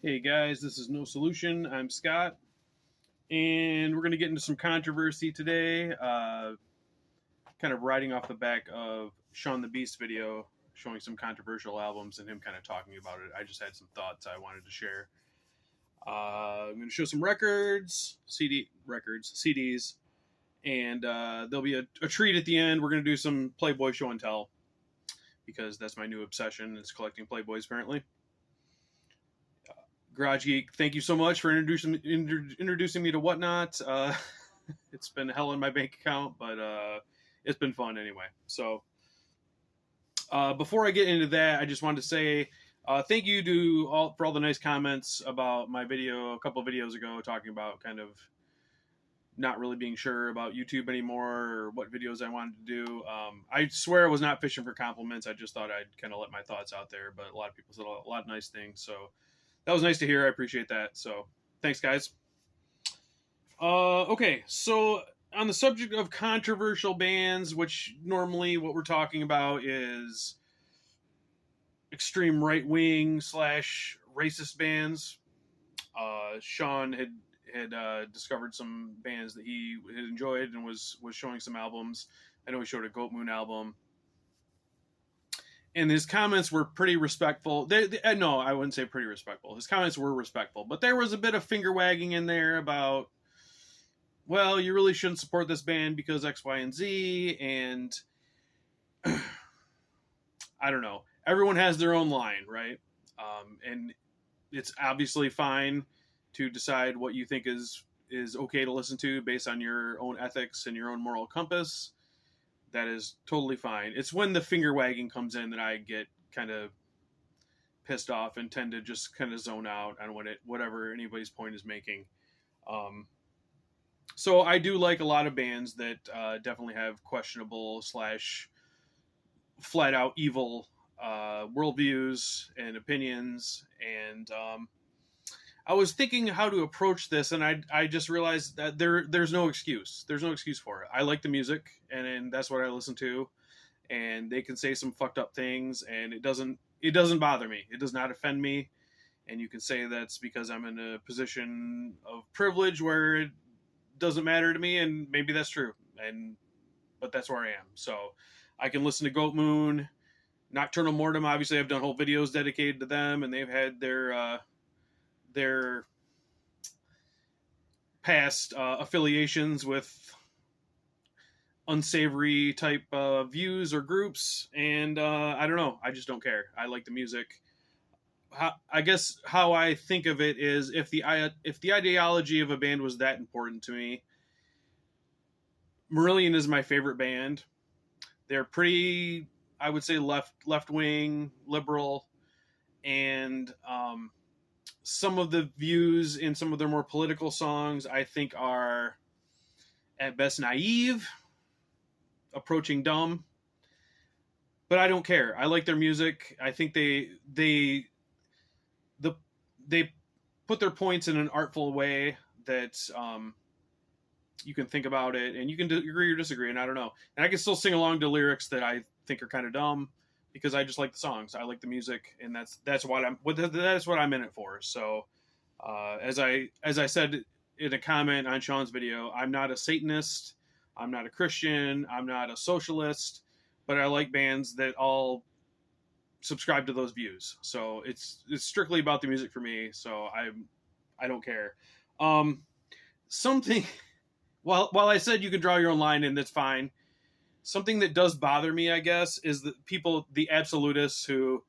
Hey guys, this is No Solution. I'm Scott, and we're going to get into some controversy today. Kind of riding off the back of Sean the Beast video, showing some controversial albums and him kind of talking about it. I just had some thoughts I wanted to share. I'm going to show some CDs, and there'll be a treat at the end. We're going to do some Playboy show and tell because that's my new obsession. It's collecting Playboys apparently. Garage Geek, thank you so much for introducing me to Whatnot. It's been hell in my bank account, but it's been fun anyway. So before I get into that, I just wanted to say thank you for all the nice comments about my video a couple of videos ago, talking about kind of not really being sure about YouTube anymore or what videos I wanted to do. I swear I was not fishing for compliments. I just thought I'd kind of let my thoughts out there, but a lot of people said a lot of nice things. So that was nice to hear. I appreciate that. So thanks, guys. Okay, so on the subject of controversial bands, which normally what we're talking about is extreme right wing / racist bands. Sean had discovered some bands that he had enjoyed and was showing some albums. I know he showed a Goat Moon album. And his comments were pretty respectful. No, I wouldn't say pretty respectful. His comments were respectful, but there was a bit of finger wagging in there about, well, you really shouldn't support this band because X, Y, and Z, and I don't know. Everyone has their own line, right? And it's obviously fine to decide what you think is okay to listen to based on your own ethics and your own moral compass. That is totally fine. It's when the finger wagging comes in that I get kind of pissed off and tend to just kind of zone out on whatever anybody's point is making. So I do like a lot of bands that definitely have questionable / flat out evil worldviews and opinions. And I was thinking how to approach this, and I just realized that there's no excuse. There's no excuse for it. I like the music, and that's what I listen to. And they can say some fucked up things, and it doesn't bother me. It does not offend me. And you can say that's because I'm in a position of privilege where it doesn't matter to me, and maybe that's true. But that's where I am. So I can listen to Goat Moon, Nocturnal Mortem. Obviously, I've done whole videos dedicated to them, and they've had their past affiliations with unsavory type views or groups, and I don't know. I just don't care. I like the music. I guess how I think of it is if the ideology of a band was that important to me, Marillion is my favorite band. They're pretty, I would say, left wing, liberal, and some of the views in some of their more political songs I think are at best naive, approaching dumb, but I don't care. I like their music. I think they put their points in an artful way that you can think about it and you can agree or disagree, and I don't know. And I can still sing along to lyrics that I think are kind of dumb because I just like the songs. I like the music, and that's what I'm in it for. So as I said in a comment on Sean's video, I'm not a Satanist, I'm not a Christian, I'm not a socialist, but I like bands that all subscribe to those views. So it's strictly about the music for me. So I don't care. Something while I said you can draw your own line, and that's fine. Something that does bother me, I guess, is the absolutists who,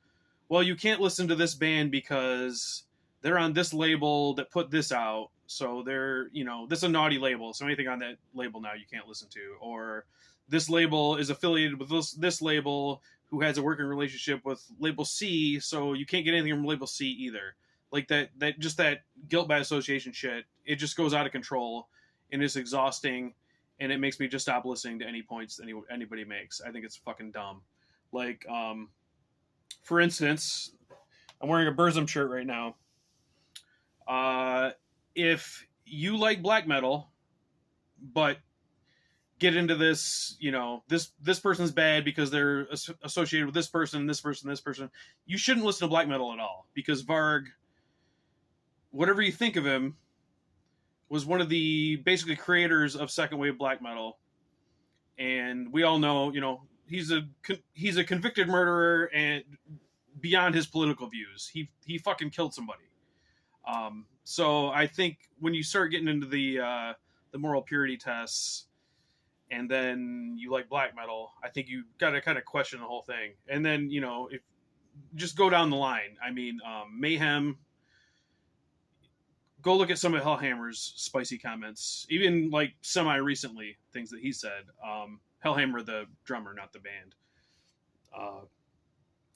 well, you can't listen to this band because they're on this label that put this out. So they're, this is a naughty label. So anything on that label now you can't listen to. Or this label is affiliated with this label who has a working relationship with label C. So you can't get anything from label C either. Like that guilt by association shit. It just goes out of control and it's exhausting. And it makes me just stop listening to any points anybody makes. I think it's fucking dumb. Like, for instance, I'm wearing a Burzum shirt right now. If you like black metal, but get into this, this person's bad because they're associated with this person, you shouldn't listen to black metal at all. Because Varg whatever you think of him, was one of the basically creators of second wave black metal, and we all know, he's a convicted murderer and beyond his political views, he fucking killed somebody. So I think when you start getting into the moral purity tests, and then you like black metal, I think you got to kind of question the whole thing. And then if just go down the line, I mean, Mayhem. Go look at some of Hellhammer's spicy comments, even like semi-recently things that he said. Hellhammer, the drummer, not the band.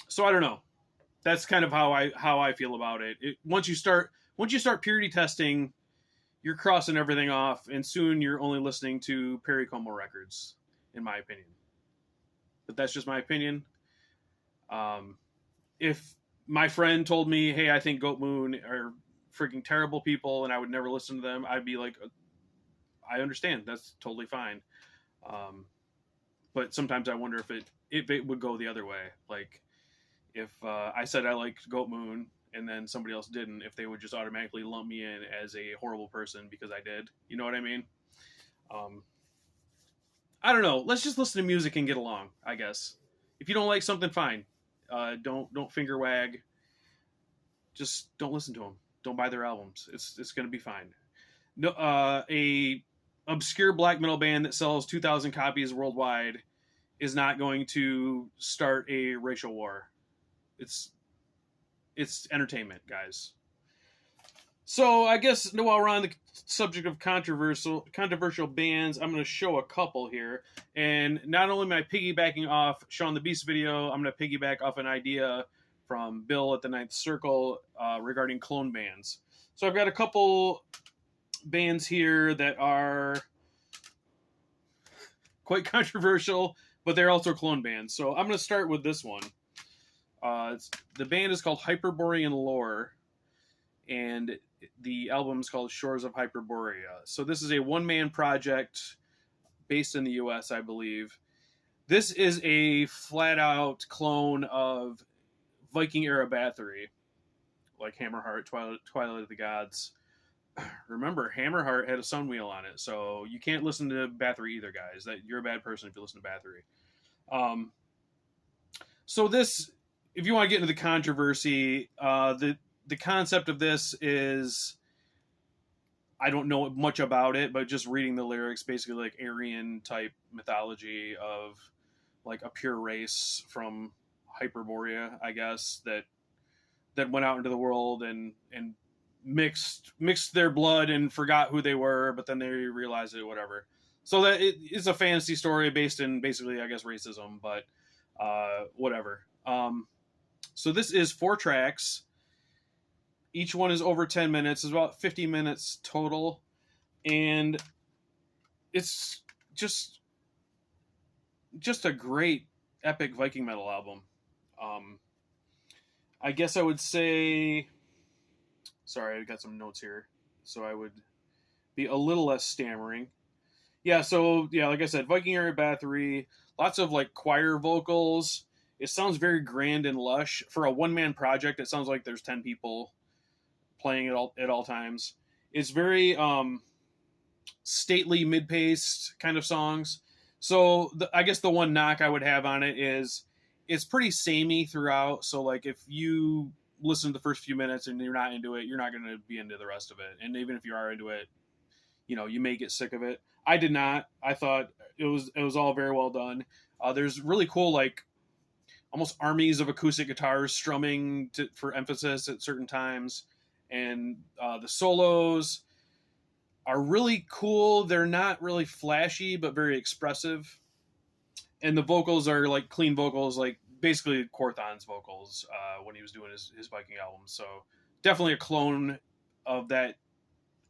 So I don't know. That's kind of how I feel about it. Once you start purity testing, you're crossing everything off, and soon you're only listening to Perry Como records, in my opinion. But that's just my opinion. If my friend told me, "Hey, I think Goat Moon are freaking terrible people and I would never listen to them," I'd be like, I understand, that's totally fine. But sometimes I wonder if it would go the other way, like if I said I liked Goat Moon and then somebody else didn't, if they would just automatically lump me in as a horrible person because I did. You know what I mean? I don't know, let's just listen to music and get along, I guess. If you don't like something, fine. Don't finger wag, just don't listen to them. Don't buy their albums. It's going to be fine. No, a obscure black metal band that sells 2,000 copies worldwide is not going to start a racial war. It's entertainment, guys. So I guess while we're on the subject of controversial bands, I'm going to show a couple here. And not only am I piggybacking off Sean the Beast video, I'm going to piggyback off an idea from Bill at the Ninth Circle regarding clone bands. So I've got a couple bands here that are quite controversial, but they're also clone bands. So I'm going to start with this one. The band is called Hyperborean Lore, and the album is called Shores of Hyperborea. So this is a one-man project based in the US, I believe. This is a flat-out clone of Viking-era Bathory, like Hammerheart, Twilight of the Gods. Remember, Hammerheart had a Sunwheel on it, so you can't listen to Bathory either, guys. You're a bad person if you listen to Bathory. So this, if you want to get into the controversy, the concept of this is, I don't know much about it, but just reading the lyrics, basically like Aryan type mythology of like a pure race from Hyperborea, I guess, that went out into the world and mixed their blood and forgot who they were, but then they realized it, whatever. So that it's a fantasy story based in basically, I guess, racism, but whatever. So this is 4 tracks. Each one is over 10 minutes. It's about 50 minutes total. And it's just a great epic Viking metal album. I guess I would say, sorry, I got some notes here, so I would be a little less stammering. Yeah, so, yeah, like I said, Viking-era Bathory, lots of, like, choir vocals. It sounds very grand and lush. For a one-man project, it sounds like there's 10 people playing at all times. It's very stately, mid-paced kind of songs. So I guess the one knock I would have on it is it's pretty samey throughout. So like if you listen to the first few minutes and you're not into it, you're not going to be into the rest of it. And even if you are into it, you may get sick of it. I did not. I thought it was all very well done. There's really cool, like almost armies of acoustic guitars strumming for emphasis at certain times. And the solos are really cool. They're not really flashy, but very expressive. And the vocals are like clean vocals, like basically Korthon's vocals when he was doing his Viking album. So definitely a clone of that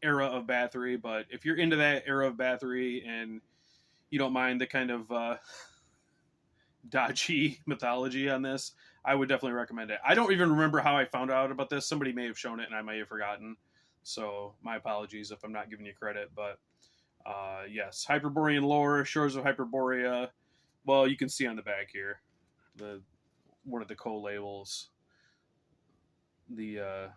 era of Bathory. But if you're into that era of Bathory and you don't mind the kind of dodgy mythology on this, I would definitely recommend it. I don't even remember how I found out about this. Somebody may have shown it and I may have forgotten. So my apologies if I'm not giving you credit. But yes, Hyperborean Lore, Shores of Hyperborea. Well, you can see on the back here, one of the co-labels, the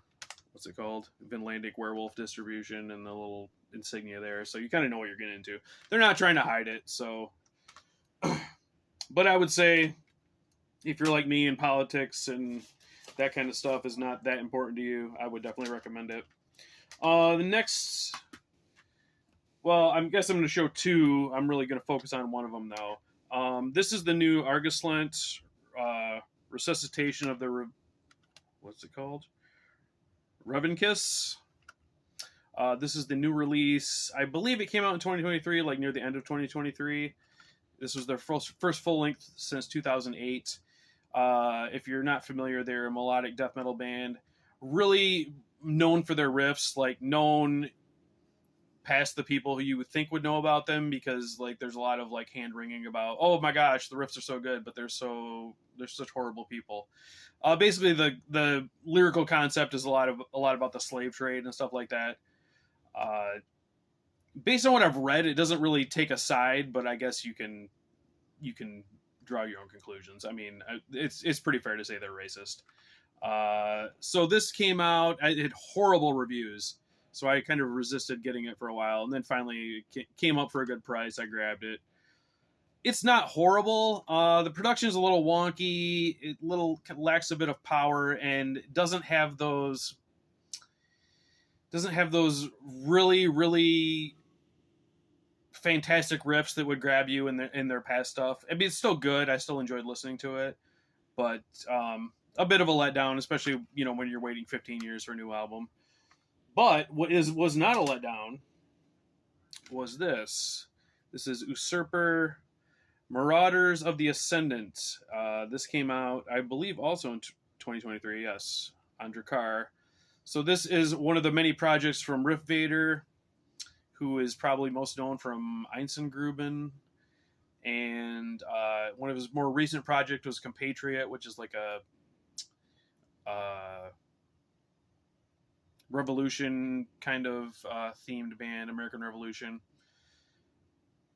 what's it called? Vinlandic werewolf distribution and the little insignia there. So you kind of know what you're getting into. They're not trying to hide it. So, but I would say if you're like me in politics and that kind of stuff is not that important to you, I would definitely recommend it. The next, well, I guess I'm going to show two. I'm really going to focus on one of them though. This is the new Argus Lent resuscitation of the what's it called? Revenkiss. This is the new release. I believe it came out in 2023, like near the end of 2023. This was their first full length since 2008. If you're not familiar, they're a melodic death metal band, really known for their riffs, like known past the people who you would think would know about them, because like there's a lot of like hand wringing about, oh my gosh, the riffs are so good, but they're such horrible people. Basically, the lyrical concept is a lot about the slave trade and stuff like that. Based on what I've read, it doesn't really take a side, but I guess you can draw your own conclusions. I mean, it's pretty fair to say they're racist. So this came out, it had horrible reviews, so I kind of resisted getting it for a while, and then finally it came up for a good price. I grabbed it. It's not horrible. The production is a little wonky. It lacks a bit of power, and doesn't have those really, really fantastic riffs that would grab you in their past stuff. I mean, it's still good. I still enjoyed listening to it, but a bit of a letdown, especially when you're waiting 15 years for a new album. But what was not a letdown was this. This is Usurper, Marauders of the Ascendant. This came out, I believe, also in 2023. Yes, on Drakkar. So this is one of the many projects from Riff Vader, who is probably most known from Einstengruben. And one of his more recent projects was Compatriot, which is like a revolution kind of themed band, American Revolution.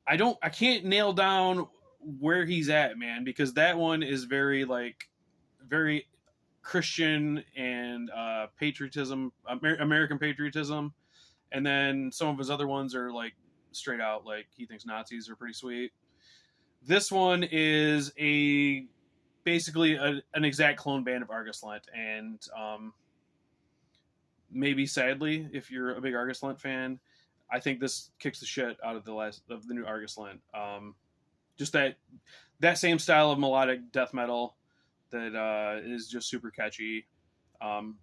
I can't nail down where he's at, man, because that one is very Christian and patriotism, American patriotism. And then some of his other ones are like straight out, like he thinks Nazis are pretty sweet. This one is basically an exact clone band of Argus Lent, and maybe sadly, if you're a big Argus Lent fan, I think this kicks the shit out of the new Argus Lent. Just that same style of melodic death metal that is just super catchy.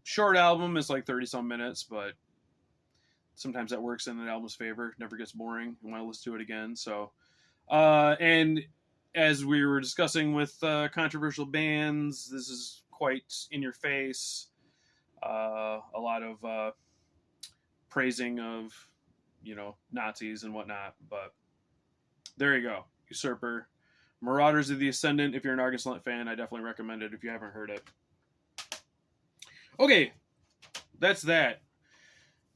Short album is like 30 some minutes, but sometimes that works in an album's favor. Never gets boring. You want to listen to it again. So, and as we were discussing with controversial bands, this is quite in your face. A lot of praising of Nazis and whatnot. But there you go, Usurper, Marauders of the Ascendant. If you're an Argus Lent fan, I definitely recommend it if you haven't heard it. Okay, that's that.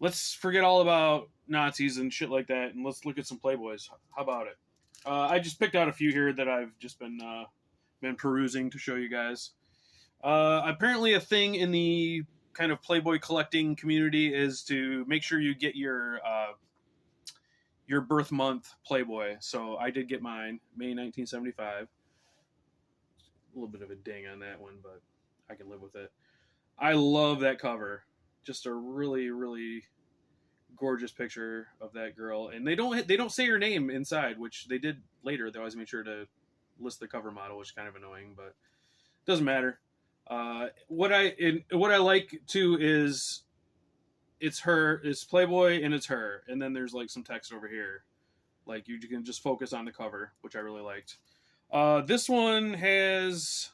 Let's forget all about Nazis and shit like that, and let's look at some Playboys. How about it? I just picked out a few here that I've just been perusing to show you guys. Apparently, a thing in the kind of Playboy collecting community is to make sure you get your birth month Playboy. So I did get mine, May 1975. A little bit of a ding on that one, but I can live with it. I love that cover. Just a really, really gorgeous picture of that girl, and they don't say her name inside, which they did later. They always made sure to list the cover model, which is kind of annoying, but doesn't matter. What I like too is it's Playboy and it's her, and then there's like some text over here, like you can just focus on the cover, which I really liked. This one has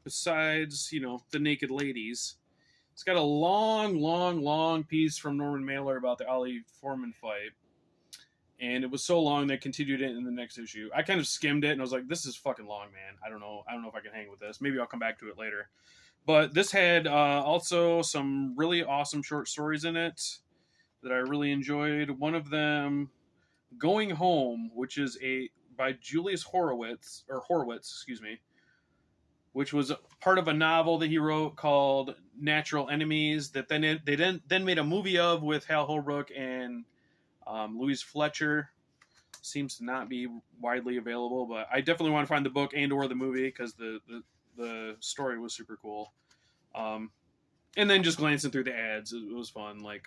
besides the naked ladies, it's got a long piece from Norman Mailer about the Ali Foreman fight, and it was so long they continued it in the next issue. I kind of skimmed it and I was like, this is fucking long, man. I don't know if I can hang with this. Maybe I'll come back to it later. But this had also some really awesome short stories in it that I really enjoyed. One of them, Going Home, which is by Julius Horowitz, excuse me. which was part of a novel that he wrote called Natural Enemies. That then made a movie of with Hal Holbrook and Louise Fletcher. Seems to not be widely available, but I definitely want to find the book and or the movie because the story was super cool. And then just glancing through the ads, it was fun. Like,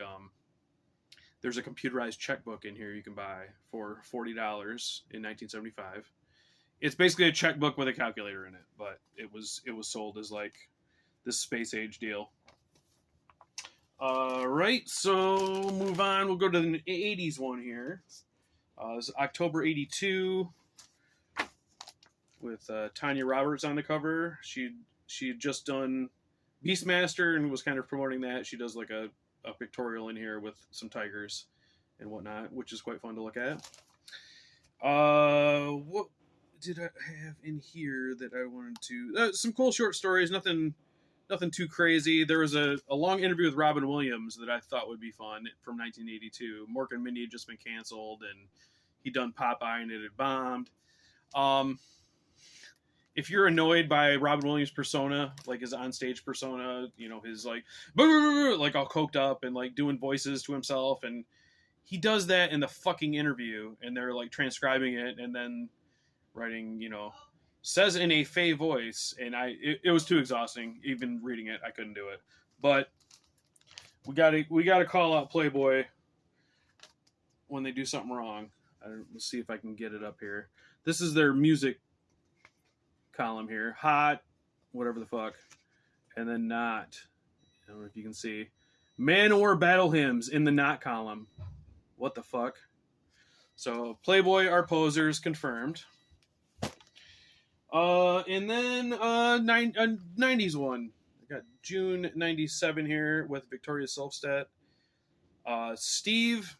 there's a computerized checkbook in here you can buy for $40 in 1975. It's basically a checkbook with a calculator in it, but it was sold as like this space age deal. All right, so move on. We'll go to the 80s one here. This is October 82 with Tanya Roberts on the cover. She had just done Beastmaster and was kind of promoting that. She does like a pictorial in here with some tigers and whatnot, which is quite fun to look at. What did I have in here that I wanted to... some cool short stories, nothing too crazy. There was a long interview with Robin Williams that I thought would be fun from 1982. Mork and Mindy had just been canceled, and he'd done Popeye and it had bombed. If you're annoyed by Robin Williams' persona, like his onstage persona, you know, his like all coked up and like doing voices to himself, and he does that in the fucking interview, and they're like transcribing it and then writing, you know, says in a fey voice, and it was too exhausting. Even reading it, I couldn't do it. But we gotta call out Playboy when they do something wrong. Let's see if I can get it up here. This is their music column here. Hot, whatever the fuck, and then not. I don't know if you can see. Man-or battle hymns in the not column. What the fuck? So Playboy are posers confirmed. And then 90s one. I got June 97 here with Victoria Silvstedt. Steve,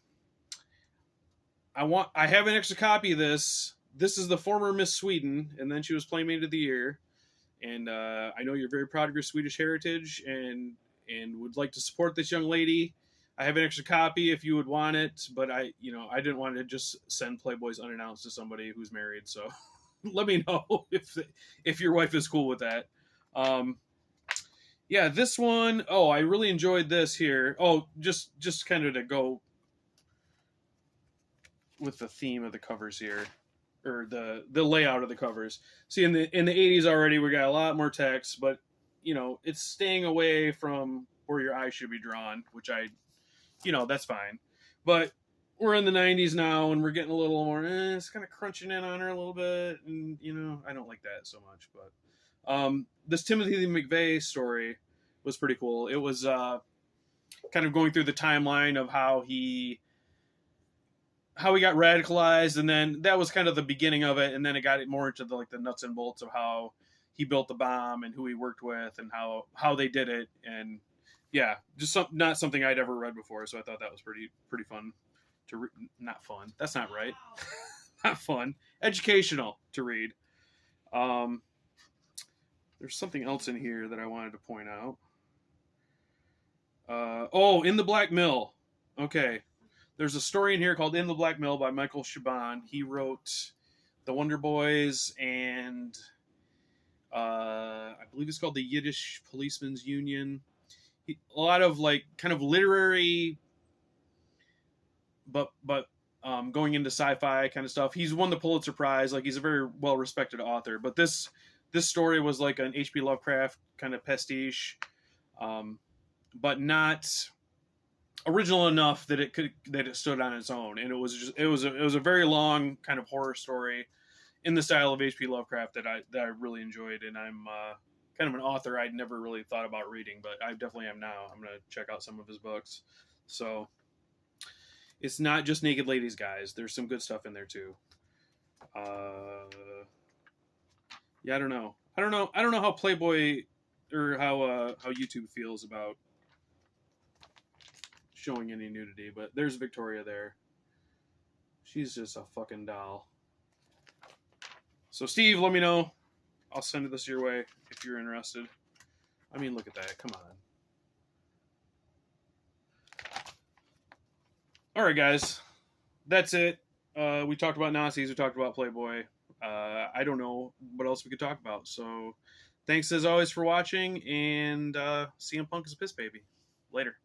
I have an extra copy of this. This is the former Miss Sweden, and then she was Playmate of the Year. And I know you're very proud of your Swedish heritage and would like to support this young lady. I have an extra copy if you would want it, but I didn't want to just send Playboys unannounced to somebody who's married, so let me know if your wife is cool with that. Yeah, this one, I really enjoyed this here. Oh, just kind of to go with the theme of the covers here, or the layout of the covers. See, in the 80s already, we got a lot more text, but it's staying away from where your eyes should be drawn, which that's fine. But we're in the 90s now, and we're getting a little more, it's kind of crunching in on her a little bit, and, I don't like that so much. But this Timothy McVeigh story was pretty cool. It was kind of going through the timeline of how he got radicalized, and then that was kind of the beginning of it, and then it got more into the nuts and bolts of how he built the bomb and who he worked with and how they did it. And yeah, just not something I'd ever read before, so I thought that was pretty fun to read. Not fun. That's not right. Not fun. Educational to read. There's something else in here that I wanted to point out. In the Black Mill. Okay. There's a story in here called In the Black Mill by Michael Chabon. He wrote The Wonder Boys and I believe it's called the Yiddish Policemen's Union. A lot of kind of literary, but going into sci-fi kind of stuff. He's won the Pulitzer Prize. He's a very well-respected author. But this story was like an H.P. Lovecraft kind of pastiche, but not original enough that it stood on its own. And it was a very long kind of horror story in the style of H.P. Lovecraft that I really enjoyed. And I'm kind of an author I'd never really thought about reading, but I definitely am now. I'm going to check out some of his books. So it's not just naked ladies, guys. There's some good stuff in there too. Yeah, I don't know how Playboy or how YouTube feels about showing any nudity, but there's Victoria there. She's just a fucking doll. So Steve, let me know. I'll send this your way if you're interested. I mean, look at that. Come on. All right, guys. That's it. We talked about Nazis. We talked about Playboy. I don't know what else we could talk about. So Thanks as always for watching, and CM Punk is a piss baby. Later.